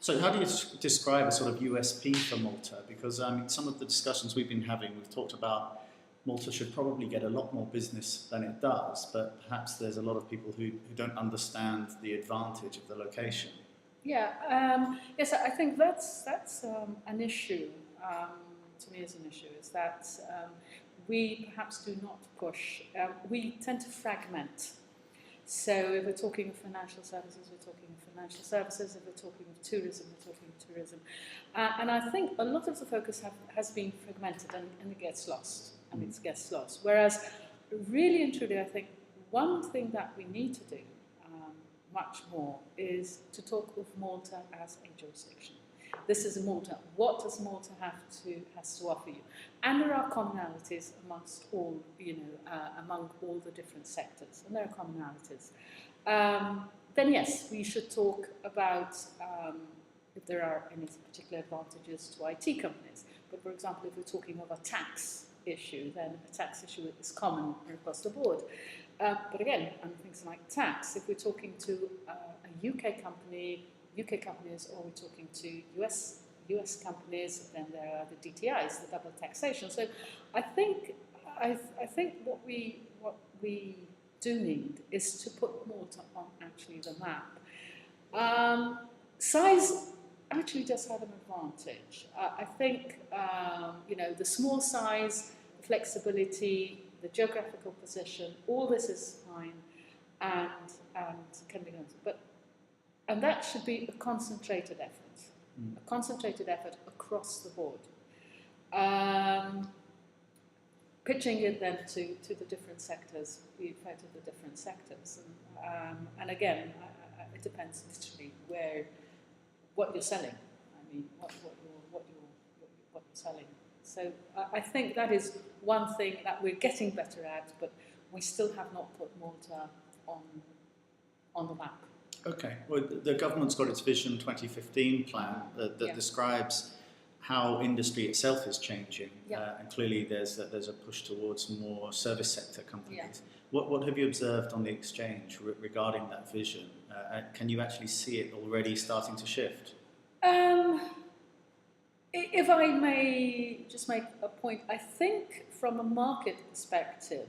So how do you describe a sort of USP for Malta? Because some of the discussions we've been having, we've talked about Malta should probably get a lot more business than it does, but perhaps there's a lot of people who don't understand the advantage of the location. Yeah, yes, I think that's an issue. To me, is an issue is that we perhaps do not push. We tend to fragment. So if we're talking of financial services, we're talking of financial services. If we're talking of tourism, we're talking of tourism. And I think a lot of the focus has been fragmented, and it gets lost. And it gets lost. Whereas, really and truly, I think one thing that we need to do much more is to talk of Malta as a jurisdiction. This is Malta. What does Malta has to offer you? And there are commonalities amongst all, among all the different sectors, and there are commonalities. Then yes, we should talk about if there are any particular advantages to IT companies. But for example, if we're talking of a tax issue, then a tax issue is common across the board. But again, on things like tax, if we're talking to a UK company, UK companies, or we're talking to US companies, then there are the DTIs, the double taxation. So I think what we do need is to put Malta on actually the map. Size actually does have an advantage. I think the small size, the flexibility, the geographical position, all this is fine and can be done. And that should be a concentrated effort, a concentrated effort across the board. Pitching it then to the different sectors, be fair to the different sectors. And again, it depends literally what you're selling. I mean, what you're selling. So I think that is one thing that we're getting better at, but we still have not put Malta on the map. Okay. Well, the government's got its Vision 2015 plan that describes how industry itself is changing, and clearly there's a push towards more service sector companies. Yeah. What have you observed on the exchange regarding that vision? Can you actually see it already starting to shift? If I may just make a point, I think from a market perspective,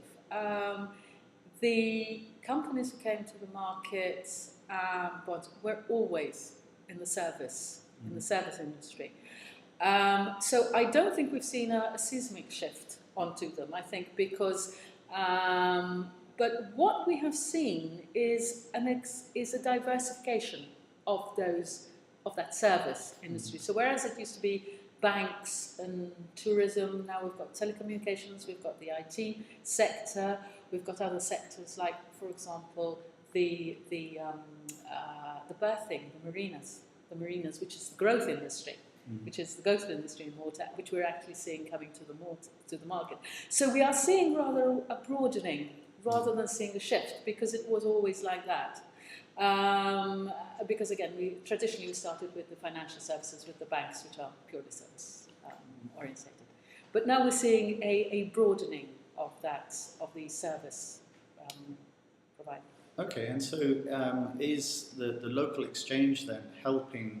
the companies who came to the market were always in the service industry. So I don't think we've seen a seismic shift onto them. I think because, but what we have seen is a diversification of that service industry. So whereas it used to be banks and tourism, now we've got telecommunications, we've got the IT sector, we've got other sectors like, for example, the berthing, the marinas, which is the growth industry. Which is the growth industry in Malta, which we're actually seeing coming to the market. So we are seeing rather a broadening rather than seeing a shift, because it was always like that. Because again, traditionally we started with the financial services, with the banks, which are purely service orientated. But now we're seeing a broadening of these service providers. Okay, and so is the local exchange then helping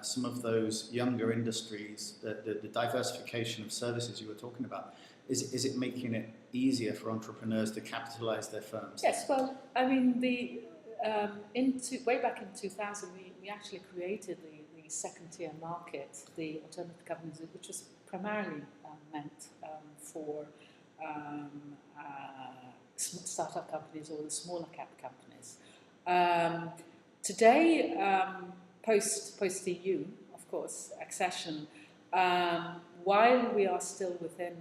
some of those younger industries, the diversification of services you were talking about? Is it making it easier for entrepreneurs to capitalise their firms? Yes, well, I mean, way back in 2000, we actually created the second-tier market, the alternative governance, which was primarily meant for startup companies or the smaller cap companies. Today, post EU, of course, accession, while we are still within,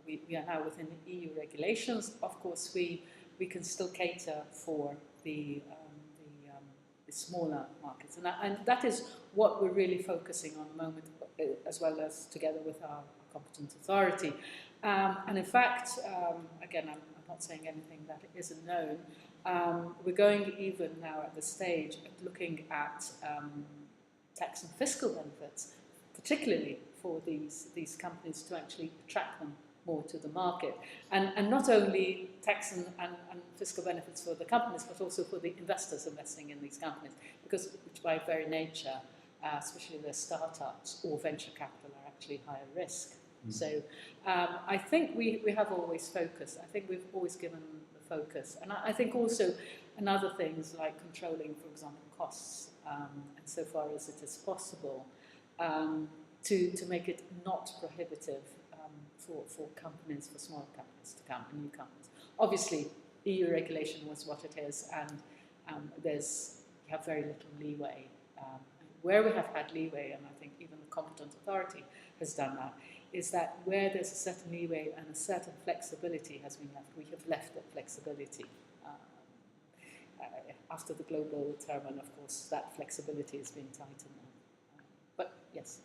we are now within the EU regulations, of course, we can still cater for the smaller markets. And that is what we're really focusing on at the moment, as well as together with our competent authority. And in fact, again, I'm not saying anything that isn't known. We're going even now at the stage of looking at tax and fiscal benefits, particularly for these companies, to actually attract them more to the market. And not only tax and fiscal benefits for the companies, but also for the investors investing in these companies, which by very nature especially the startups or venture capital, are actually higher risk. So I think we have always focused. I think we've always given the focus. And I think also another things like controlling, for example, costs, and so far as it is possible, to make it not prohibitive for companies, for small companies to come, and new companies. Obviously, EU regulation was what it is, and you have very little leeway. Where we have had leeway, and I think even the competent authority has done that, is that where there's a certain leeway and a certain flexibility has been left, we have left that flexibility. After the global term, and of course that flexibility is being tightened now. But yes.